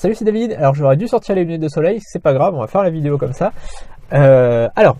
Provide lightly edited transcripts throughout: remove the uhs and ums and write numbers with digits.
Salut, c'est David. Alors j'aurais dû sortir les lunettes de soleil, c'est pas grave, on va faire la vidéo comme ça. Alors,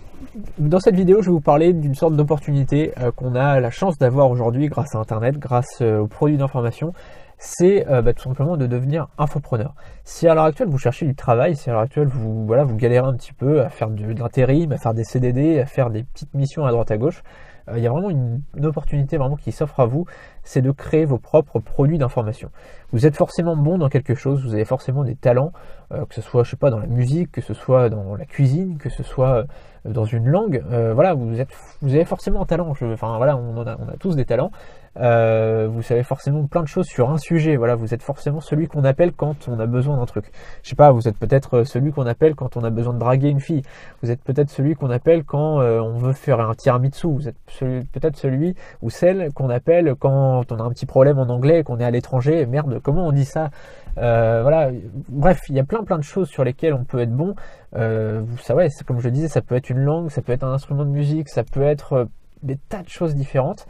dans cette vidéo, je vais vous parler d'une sorte d'opportunité qu'on a la chance d'avoir aujourd'hui grâce à Internet, grâce aux produits d'information. C'est tout simplement de devenir infopreneur. Si à l'heure actuelle vous cherchez du travail, si à l'heure actuelle vous galérez un petit peu à faire de l'intérim, à faire des CDD, à faire des petites missions à droite à gauche, il y a vraiment une opportunité vraiment qui s'offre à vous, c'est de créer vos propres produits d'information. Vous êtes forcément bon dans quelque chose, vous avez forcément des talents, que ce soit, je sais pas, dans la musique, que ce soit dans la cuisine, que ce soit dans une langue, vous avez forcément un talent. On a tous des talents. Vous savez forcément plein de choses sur un sujet. Voilà, vous êtes forcément celui qu'on appelle quand on a besoin d'un truc. Je sais pas, vous êtes peut-être celui qu'on appelle quand on a besoin de draguer une fille. Vous êtes peut-être celui qu'on appelle quand on veut faire un tiramisu. Vous êtes peut-être celui ou celle qu'on appelle quand on a un petit problème en anglais, qu'on est à l'étranger. Merde, comment on dit ça? Bref, il y a plein de choses sur lesquelles on peut être bon. Comme je le disais, ça peut être une langue, ça peut être un instrument de musique, ça peut être des tas de choses différentes.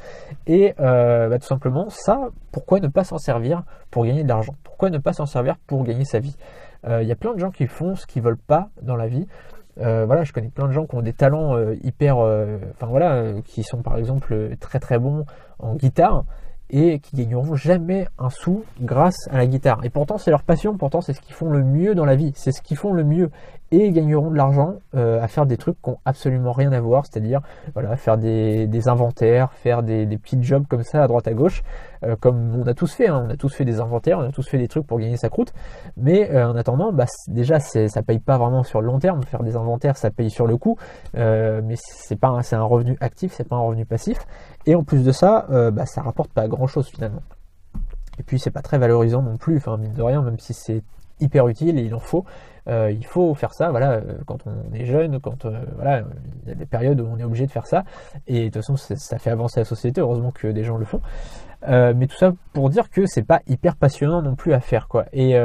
Et tout simplement, ça, pourquoi ne pas s'en servir pour gagner de l'argent? Pourquoi ne pas s'en servir pour gagner sa vie? Il y a plein de gens qui font ce qu'ils veulent pas dans la vie. Je connais plein de gens qui ont des talents qui sont par exemple très bons en guitare et qui gagneront jamais un sou grâce à la guitare. Et pourtant c'est leur passion, pourtant c'est ce qu'ils font le mieux dans la vie, c'est ce qu'ils font le mieux, et ils gagneront de l'argent à faire des trucs qui n'ont absolument rien à voir, c'est-à-dire faire des inventaires, faire des petits jobs comme ça à droite à gauche, comme on a tous fait, on a tous fait des inventaires, on a tous fait des trucs pour gagner sa croûte, mais en attendant, déjà ça paye pas vraiment sur le long terme. Faire des inventaires ça paye sur le coup, mais c'est un revenu actif, c'est pas un revenu passif, et en plus de ça, ça rapporte pas grand chose finalement. Et puis c'est pas très valorisant non plus, mine de rien, même si c'est hyper utile et il en faut. Il faut faire ça, quand on est jeune, il y a des périodes où on est obligé de faire ça, et de toute façon ça fait avancer la société, heureusement que des gens le font. Mais tout ça pour dire que c'est pas hyper passionnant non plus à faire, quoi. Et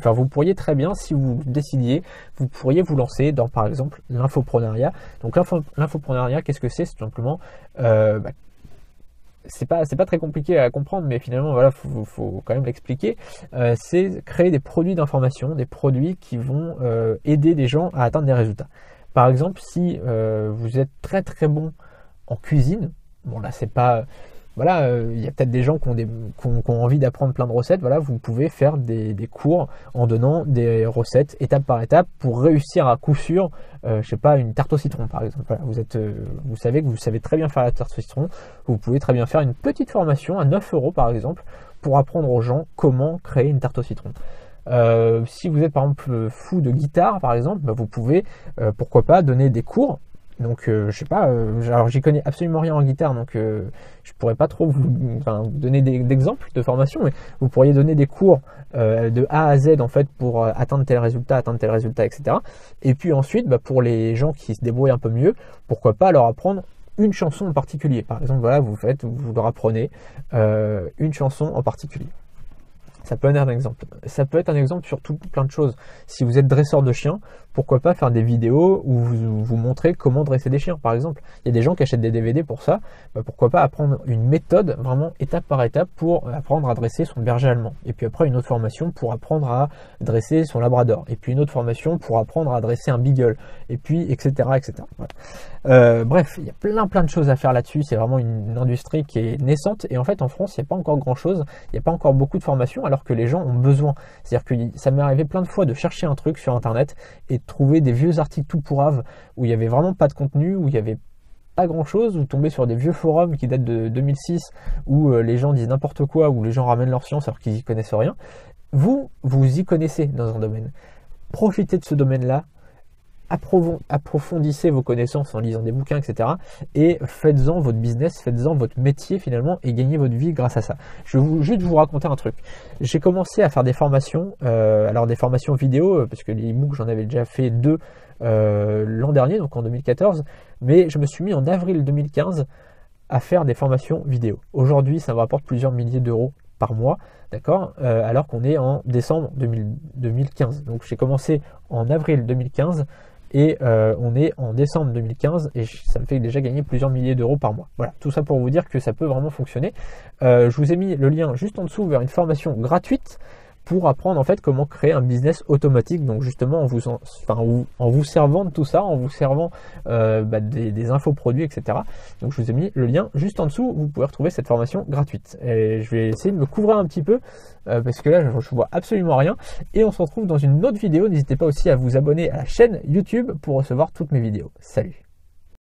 vous pourriez très bien, si vous décidiez, vous pourriez vous lancer dans par exemple l'infoprenariat. Donc l'infoprenariat, qu'est-ce que c'est? C'est tout simplement c'est pas très compliqué à comprendre, mais finalement faut quand même l'expliquer. C'est créer des produits d'information, des produits qui vont aider les gens à atteindre des résultats. Par exemple, si vous êtes très bon en cuisine, c'est pas il y a peut-être des gens qui ont envie d'apprendre plein de recettes. Vous pouvez faire des cours en donnant des recettes étape par étape pour réussir à coup sûr, une tarte au citron par exemple. Vous savez que vous savez très bien faire la tarte au citron. Vous pouvez très bien faire une petite formation à 9 € par exemple pour apprendre aux gens comment créer une tarte au citron. Si vous êtes par exemple fou de guitare par exemple, vous pouvez pourquoi pas donner des cours. Donc alors j'y connais absolument rien en guitare, donc je pourrais pas trop vous donner d'exemples de formation, mais vous pourriez donner des cours de A à Z en fait pour atteindre tel résultat, etc. Et puis ensuite, pour les gens qui se débrouillent un peu mieux, pourquoi pas leur apprendre une chanson en particulier. Par exemple, vous leur apprenez une chanson en particulier. Ça peut être un exemple. Ça peut être un exemple sur plein de choses. Si vous êtes dresseur de chiens, pourquoi pas faire des vidéos où vous montrez comment dresser des chiens, par exemple. Il y a des gens qui achètent des DVD pour ça. Pourquoi pas apprendre une méthode vraiment étape par étape pour apprendre à dresser son berger allemand. Et puis après une autre formation pour apprendre à dresser son labrador. Et puis une autre formation pour apprendre à dresser un beagle. Et puis etc. Bref, il y a plein de choses à faire là-dessus. C'est vraiment une industrie qui est naissante. Et en fait en France, il n'y a pas encore grand chose. Il n'y a pas encore beaucoup de formations alors que les gens ont besoin. C'est-à-dire que ça m'est arrivé plein de fois de chercher un truc sur internet et de trouver des vieux articles tout pourraves où il n'y avait vraiment pas de contenu, où il n'y avait pas grand chose, ou tomber sur des vieux forums qui datent de 2006 où les gens disent n'importe quoi, où les gens ramènent leur science alors qu'ils y connaissent rien. Vous y connaissez dans un domaine. Profitez de ce domaine-là, approfondissez vos connaissances en lisant des bouquins, etc. Et faites-en votre business, faites-en votre métier finalement, et gagnez votre vie grâce à ça. Je vais juste vous raconter un truc. J'ai commencé à faire des formations, des formations vidéo, parce que les e-books j'en avais déjà fait 2 l'an dernier, donc en 2014, mais je me suis mis en avril 2015 à faire des formations vidéo. Aujourd'hui, ça me rapporte plusieurs milliers d'euros par mois, d'accord, alors qu'on est en décembre 2015. Donc j'ai commencé en avril 2015 et on est en décembre 2015 et ça me fait déjà gagner plusieurs milliers d'euros par mois. Voilà, tout ça pour vous dire que ça peut vraiment fonctionner. Je vous ai mis le lien juste en dessous vers une formation gratuite pour apprendre en fait comment créer un business automatique. Donc justement en vous servant de tout ça, en vous servant des infoproduits, etc. Donc je vous ai mis le lien juste en dessous, vous pouvez retrouver cette formation gratuite. Et je vais essayer de me couvrir un petit peu parce que là je vois absolument rien. Et on se retrouve dans une autre vidéo. N'hésitez pas aussi à vous abonner à la chaîne YouTube pour recevoir toutes mes vidéos. Salut!